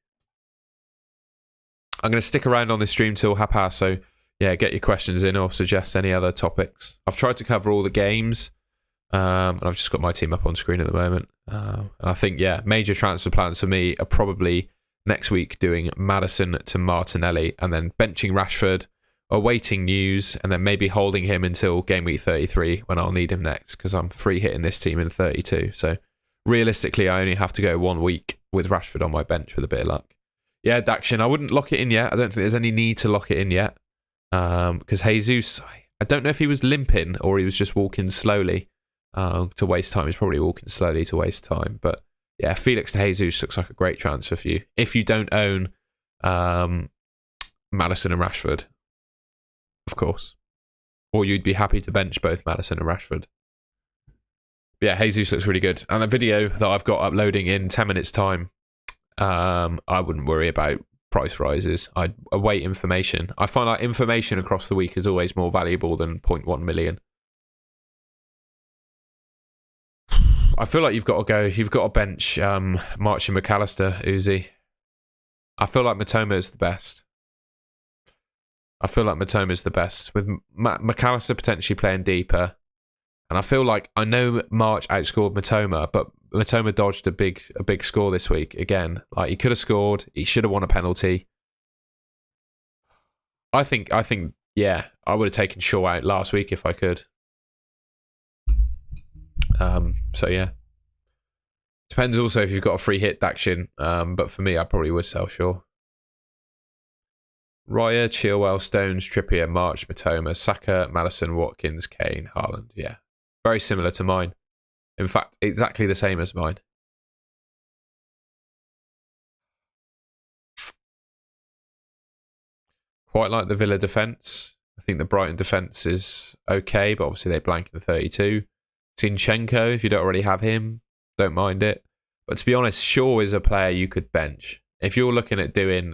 I'm going to stick around on this stream till 30:30, so yeah, get your questions in or suggest any other topics. I've tried to cover all the games, and I've just got my team up on screen at the moment. And I think, yeah, major transfer plans for me are probably next week doing Maddison to Martinelli and then benching Rashford, awaiting news, and then maybe holding him until game week 33 when I'll need him next, because I'm free hitting this team in 32. So realistically, I only have to go 1 week with Rashford on my bench with a bit of luck. Yeah, Dakshin, I wouldn't lock it in yet. I don't think there's any need to lock it in yet. Because Jesus, I don't know if he was limping or he was just walking slowly to waste time. He's probably walking slowly to waste time. But yeah, Felix to Jesus looks like a great transfer for you. If you don't own Maddison and Rashford, of course. Or you'd be happy to bench both Maddison and Rashford. But yeah, Jesus looks really good. And the video that I've got uploading in 10 minutes time, I wouldn't worry about price rises. I'd await information. I find like information across the week is always more valuable than 0.1 million. I feel like you've got to bench March and McAllister, Uzi. I feel like Matoma is the best. With McAllister potentially playing deeper. And I feel like, I know March outscored Matoma, but Matoma dodged a big score this week again. Like, he could have scored. He should have won a penalty. I think, yeah, I would have taken Shaw out last week if I could. So yeah. Depends also if you've got a free hit, Dakshin. But for me, I probably would sell Shaw. Raya, Chilwell, Stones, Trippier, March, Matoma, Saka, Maddison, Watkins, Kane, Haaland. Yeah. Very similar to mine. In fact, exactly the same as mine. Quite like the Villa defence. I think the Brighton defence is okay, but obviously they blank in the 32. Zinchenko, if you don't already have him, don't mind it. But to be honest, Shaw is a player you could bench. If you're looking at doing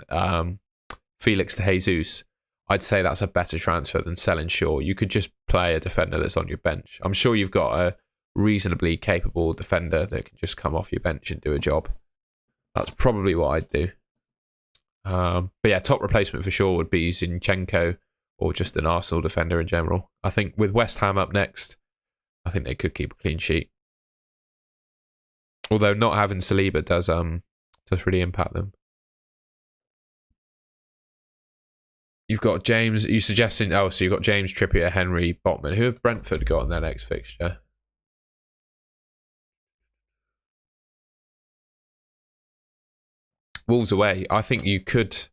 Felix to Jesus, I'd say that's a better transfer than selling Shaw. You could just play a defender that's on your bench. I'm sure you've got a reasonably capable defender that can just come off your bench and do a job. That's probably what I'd do. But yeah, top replacement for Shaw would be Zinchenko or just an Arsenal defender in general. I think with West Ham up next, I think they could keep a clean sheet. Although not having Saliba does really impact them. You've got James. Are you suggesting? Oh, so you've got James, Trippier, Henry, Botman. Who have Brentford got in their next fixture? Wolves away. I think you could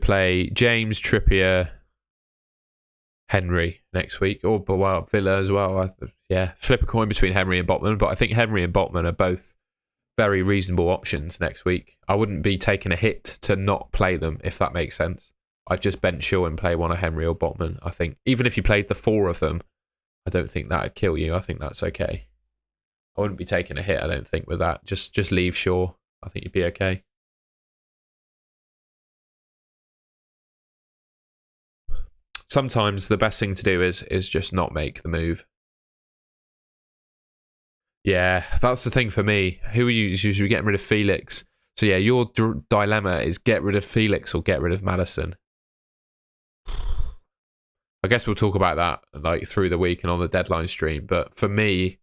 play James, Trippier, Henry next week, or well, Villa as well. Yeah, flip a coin between Henry and Botman, but I think Henry and Botman are both very reasonable options next week. I wouldn't be taking a hit to not play them, if that makes sense. I'd just bench Shaw and play one of Henry or Botman. I think even if you played the four of them, I don't think that'd kill you. I think that's okay. I wouldn't be taking a hit, I don't think, with that. Just leave Shaw. I think you'd be okay. Sometimes the best thing to do is just not make the move. Yeah, that's the thing for me. Who are you? Usually getting rid of Felix. So yeah, your dilemma is get rid of Felix or get rid of Maddison. I guess we'll talk about that like through the week and on the deadline stream. But for me,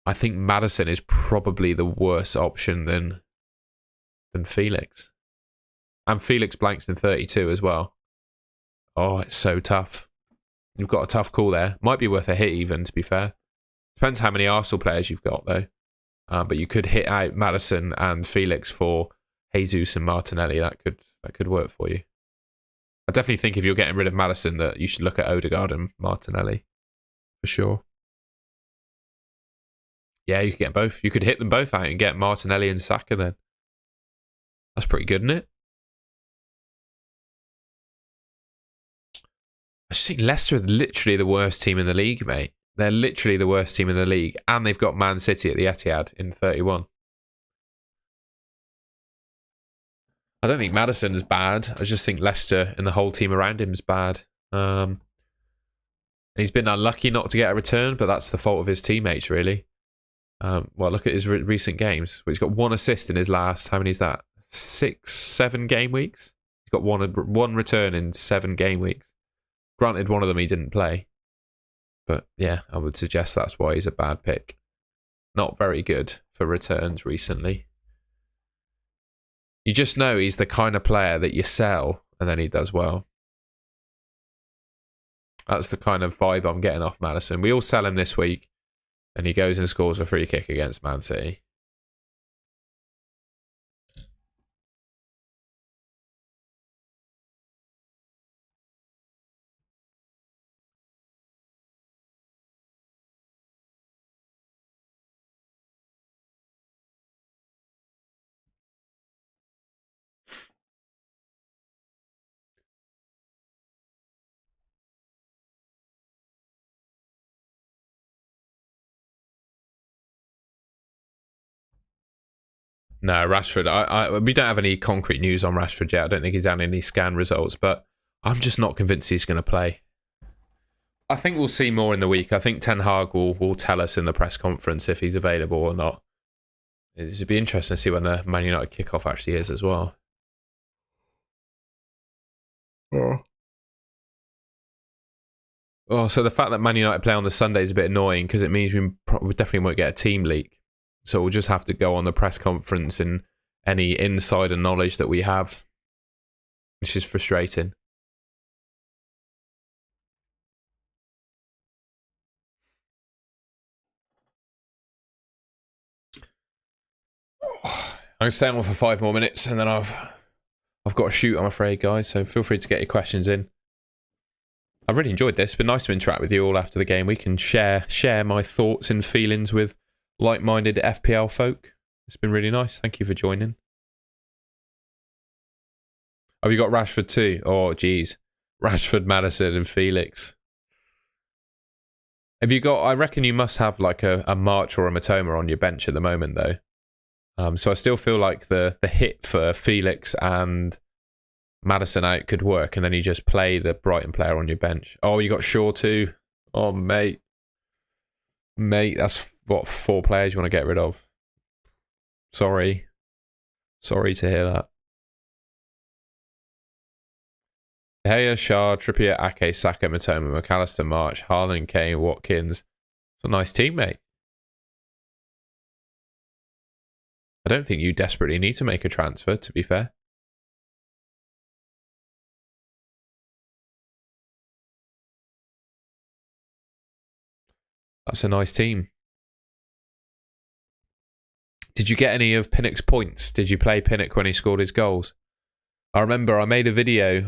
I think Maddison is probably the worse option than Felix. And Felix blanks in 32 as well. Oh, it's so tough. You've got a tough call there. Might be worth a hit even, to be fair. Depends how many Arsenal players you've got, though. But you could hit out Maddison and Felix for Jesus and Martinelli. That could work for you. I definitely think if you're getting rid of Maddison, that you should look at Odegaard and Martinelli for sure. Yeah, you could get both. You could hit them both out and get Martinelli and Saka then. That's pretty good, isn't it? I just think Leicester are literally the worst team in the league, mate. They're literally the worst team in the league, and they've got Man City at the Etihad in 31. I don't think Maddison is bad. I just think Leicester and the whole team around him is bad. He's been unlucky not to get a return, but that's the fault of his teammates, really. Well, look at his recent games. He's got one assist in his last, how many is that? 7 game weeks? He's got one return in 7 game weeks. Granted, one of them he didn't play. But yeah, I would suggest that's why he's a bad pick. Not very good for returns recently. You just know he's the kind of player that you sell and then he does well. That's the kind of vibe I'm getting off Maddison. We all sell him this week and he goes and scores a free kick against Man City. No, Rashford, we don't have any concrete news on Rashford yet. I don't think he's had any scan results, but I'm just not convinced he's going to play. I think we'll see more in the week. I think Ten Hag will tell us in the press conference if he's available or not. It would be interesting to see when the Man United kickoff actually is as well. Yeah. Oh, so the fact that Man United play on the Sunday is a bit annoying because it means we definitely won't get a team leak. So we'll just have to go on the press conference and any insider knowledge that we have, which is frustrating. I'm going to stay on for 5 more minutes and then I've I've got to shoot, I'm afraid, guys, so feel free to get your questions in. I've really enjoyed this. It's been nice to interact with you all after the game. We can share my thoughts and feelings with like-minded FPL folk. It's been really nice. Thank you for joining. Have you got Rashford too? Oh, geez. Rashford, Maddison and Felix. Have you got... I reckon you must have like a March or a Matoma on your bench at the moment, though. So I still feel like the hit for Felix and Maddison out could work, and then you just play the Brighton player on your bench. Oh, you got Shaw too? Oh, mate. Mate, that's what 4 players you want to get rid of. Sorry. Sorry to hear that. Haya, Shah, Trippier, Ake, Saka, Matoma, McAllister, March, Haaland, Kane, Watkins. It's a nice team, mate. I don't think you desperately need to make a transfer, to be fair. That's a nice team. Did you get any of Pinnock's points? Did you play Pinnock when he scored his goals? I remember I made a video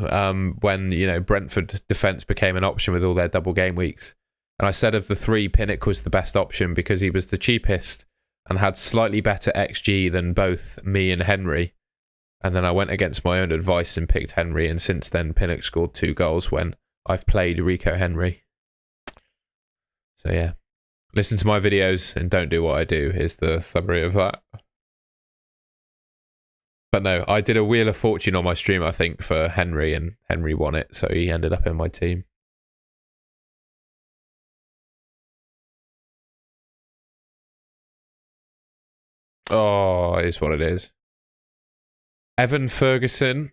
when, you know, Brentford defence became an option with all their double game weeks. And I said of the 3, Pinnock was the best option because he was the cheapest and had slightly better XG than both me and Henry. And then I went against my own advice and picked Henry. And since then, Pinnock scored 2 goals when I've played Rico Henry. So yeah, listen to my videos and don't do what I do is the summary of that. But no, I did a Wheel of Fortune on my stream, I think, for Henry, and Henry won it, so he ended up in my team. Oh, it is what it is. Evan Ferguson.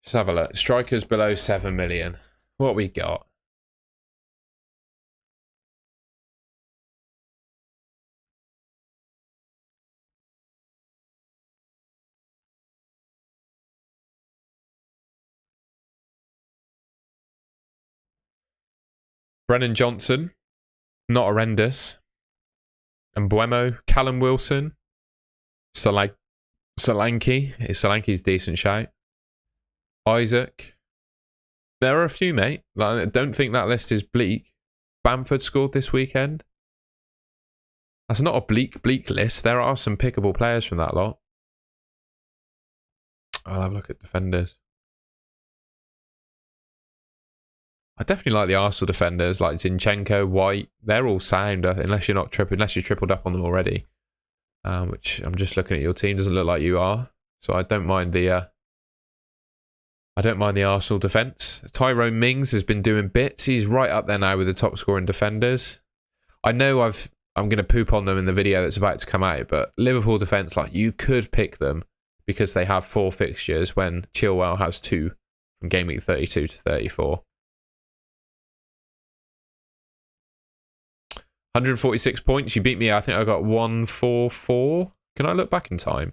Let's have a look. Strikers below 7 million. What we got? Brennan Johnson, not horrendous. And Buemo, Callum Wilson, Solanke. Solanke's decent shout. Isaac. There are a few, mate. I don't think that list is bleak. Bamford scored this weekend. That's not a bleak list. There are some pickable players from that lot. I'll have a look at defenders. I definitely like the Arsenal defenders, like Zinchenko, White. They're all sound, unless you're not unless you tripled up on them already. Which I'm just looking at your team, doesn't look like you are. So I don't mind the Arsenal defence. Tyrone Mings has been doing bits. He's right up there now with the top scoring defenders. I know I'm going to poop on them in the video that's about to come out, but Liverpool defence, like, you could pick them because they have 4 fixtures when Chilwell has 2 from game week 32 to 34. 146 points. You beat me. I think I got 144. Can I look back in time?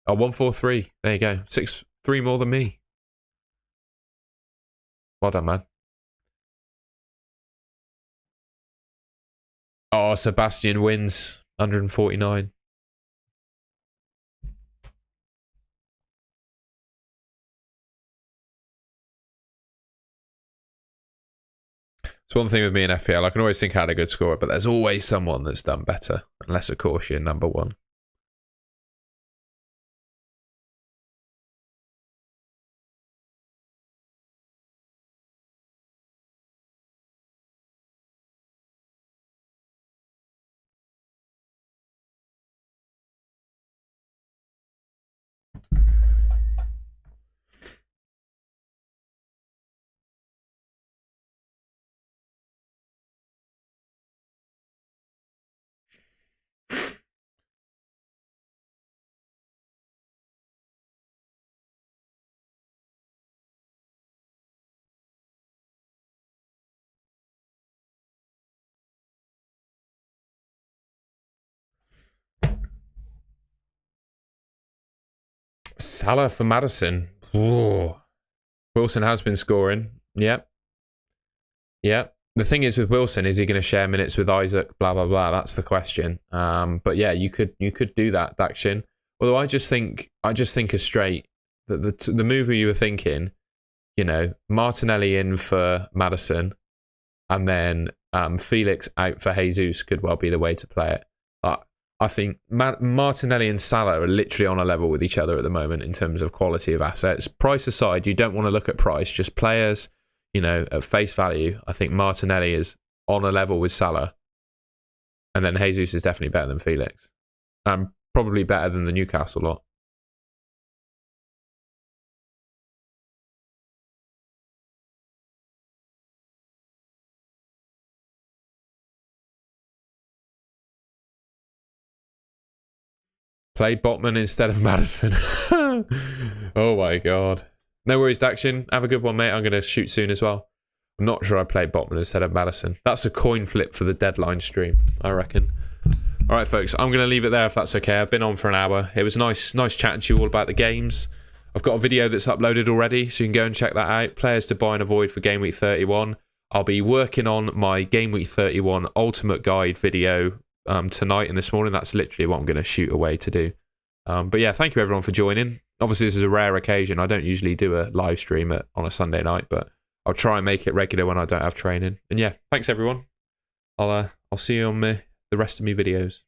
Oh, 143. There you go. 3 more than me. Well done, man. Oh, Sebastian wins. 149. It's one thing with me in FPL. I can always think I had a good score, but there's always someone that's done better. Unless, of course, you're number 1. Salah for Maddison. Ooh. Wilson has been scoring. Yep. Yep. The thing is with Wilson, is he going to share minutes with Isaac? Blah, blah, blah. That's the question. But yeah, you could do that, Dakshin. Although I just think a straight that the move you were thinking, you know, Martinelli in for Maddison, and then Felix out for Jesus could well be the way to play it. I think Martinelli and Salah are literally on a level with each other at the moment in terms of quality of assets. Price aside, you don't want to look at price, just players, you know, at face value. I think Martinelli is on a level with Salah, and then Jesus is definitely better than Felix. Probably better than the Newcastle lot. Play Botman instead of Maddison. Oh my god. No worries, Daction. Have a good one, mate. I'm going to shoot soon as well. I'm not sure I played Botman instead of Maddison. That's a coin flip for the deadline stream, I reckon. All right, folks. I'm going to leave it there if that's okay. I've been on for an hour. It was nice chatting to you all about the games. I've got a video that's uploaded already, so you can go and check that out. Players to buy and avoid for Game Week 31. I'll be working on my Game Week 31 Ultimate Guide video tonight and this morning. That's literally what I'm going to shoot away to do. But yeah, thank you everyone for joining. Obviously, this is a rare occasion. I don't usually do a live stream on a Sunday night, but I'll try and make it regular when I don't have training. And yeah, thanks everyone. I'll see you on the rest of my videos.